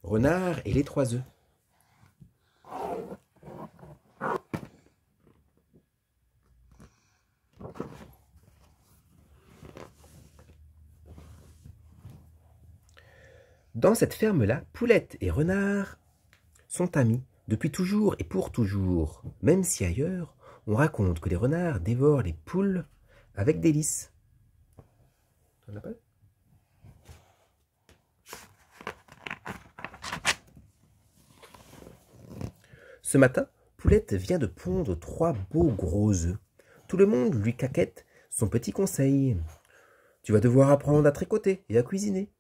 Renard et les 3 œufs. Dans cette ferme-là, Poulette et Renard sont amis depuis toujours et pour toujours, même si ailleurs, on raconte que les renards dévorent les poules avec délice. T'en as pas ? Ce matin, Poulette vient de pondre 3 beaux gros œufs. Tout le monde lui caquette son petit conseil. Tu vas devoir apprendre à tricoter et à cuisiner.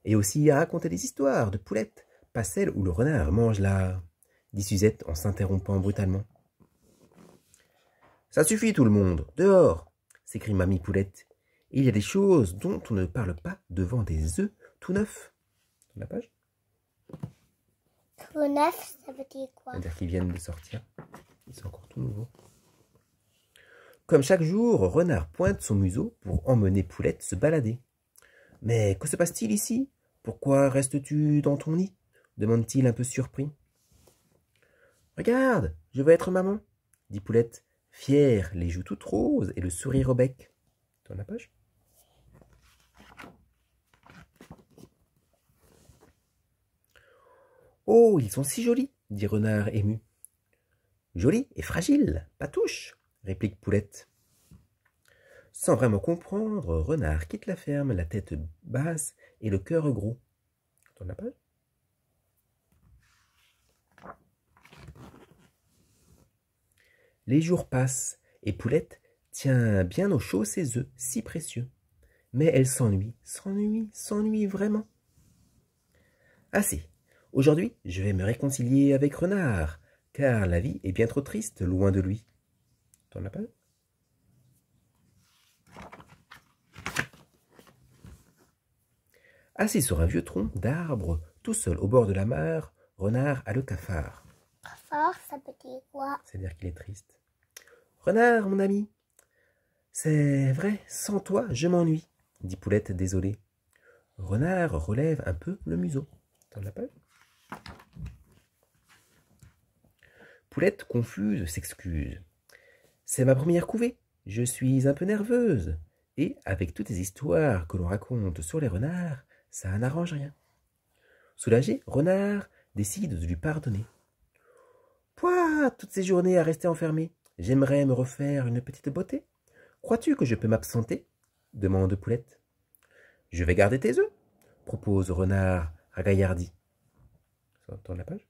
Et aussi à raconter des histoires de Poulette, pas celles où le renard mange la... dit Suzette en s'interrompant brutalement. Ça suffit tout le monde, dehors, s'écrie Mamie Poulette. Il y a des choses dont on ne parle pas devant des œufs tout neufs. La page ? Tout neuf, ça veut dire quoi? C'est-à-dire qu'ils viennent de sortir. C'est encore tout nouveau. Comme chaque jour, Renard pointe son museau pour emmener Poulette se balader. « Mais que se passe-t-il ici? Pourquoi restes-tu dans ton nid ?» demande-t-il un peu surpris. « Regarde, je veux être maman, » dit Poulette, fière, les joues toutes roses et le sourire au bec. Tourne la page. « Oh, ils sont si jolis, » dit Renard ému. « Jolis et fragiles, pas touche, » réplique Poulette. Sans vraiment comprendre, Renard quitte la ferme, la tête basse et le cœur gros. Tourne la page. Les jours passent et Poulette tient bien au chaud ses œufs si précieux. Mais elle s'ennuie vraiment. Assez. Aujourd'hui, je vais me réconcilier avec Renard, car la vie est bien trop triste loin de lui. Tourne la page. Assis sur un vieux tronc d'arbre, tout seul au bord de la mare, Renard a le cafard. Cafard, ça veut dire quoi? C'est-à-dire qu'il est triste. Renard, mon ami, c'est vrai, sans toi, je m'ennuie, dit Poulette désolée. Renard relève un peu le museau. Tourne la page. Poulette, confuse, s'excuse. C'est ma première couvée, je suis un peu nerveuse. Et avec toutes les histoires que l'on raconte sur les renards, ça n'arrange rien. Soulagé, Renard décide de lui pardonner. Pouah, toutes ces journées à rester enfermé, j'aimerais me refaire une petite beauté. Crois-tu que je peux m'absenter? Demande Poulette. Je vais garder tes œufs, propose Renard ragaillardi. Ça tourne la page.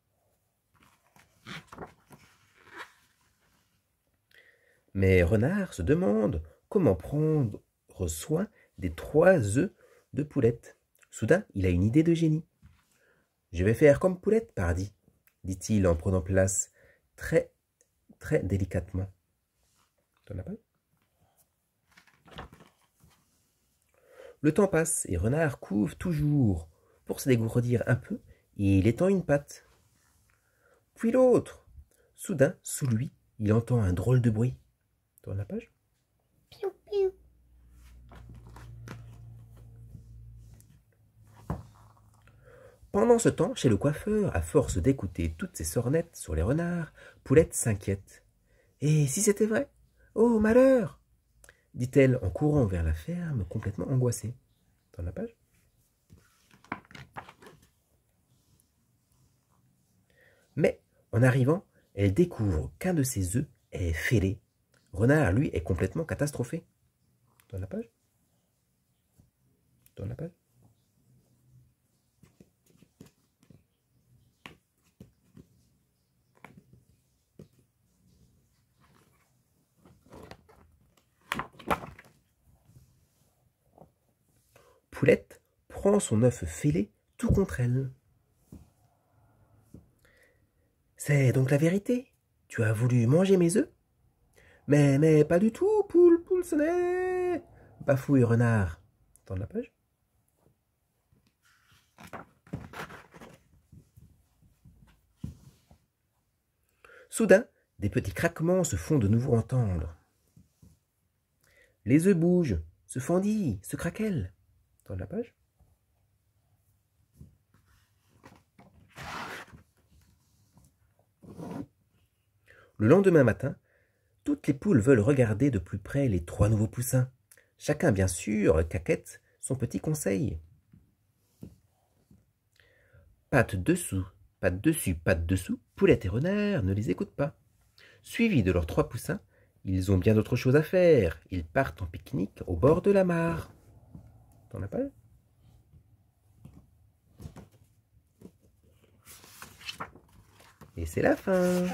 Mais Renard se demande comment prendre soin des 3 œufs de Poulette. Soudain, il a une idée de génie. Je vais faire comme Poulette, pardi, dit-il en prenant place très délicatement. Tourne la page. Le temps passe et Renard couve toujours. Pour se dégourdir un peu, il étend une patte. Puis l'autre. Soudain, sous lui, il entend un drôle de bruit. Tourne la page. Piou, piou. Pendant ce temps, chez le coiffeur, à force d'écouter toutes ces sornettes sur les renards, Poulette s'inquiète. « Et si c'était vrai? Oh, malheur !» dit-elle en courant vers la ferme, complètement angoissée. Tourne la page. Mais, en arrivant, elle découvre qu'un de ses œufs est fêlé. Renard, lui, est complètement catastrophé. Tourne la page. Tourne la page. Poulette prend son œuf fêlé tout contre elle. C'est donc la vérité. Tu as voulu manger mes œufs? Mais pas du tout, poule, ce n'est... bafouille Renard. Tourne la page. Soudain, des petits craquements se font de nouveau entendre. Les œufs bougent, se fendillent, se craquellent. Tourne la page. Le lendemain matin, toutes les poules veulent regarder de plus près les 3 nouveaux poussins. Chacun, bien sûr, caquette son petit conseil. Pattes dessous, pattes dessus, pattes dessous, Poulette et Renard ne les écoutent pas. Suivis de leurs 3 poussins, ils ont bien d'autres choses à faire. Ils partent en pique-nique au bord de la mare. T'en as pas? Et c'est la fin.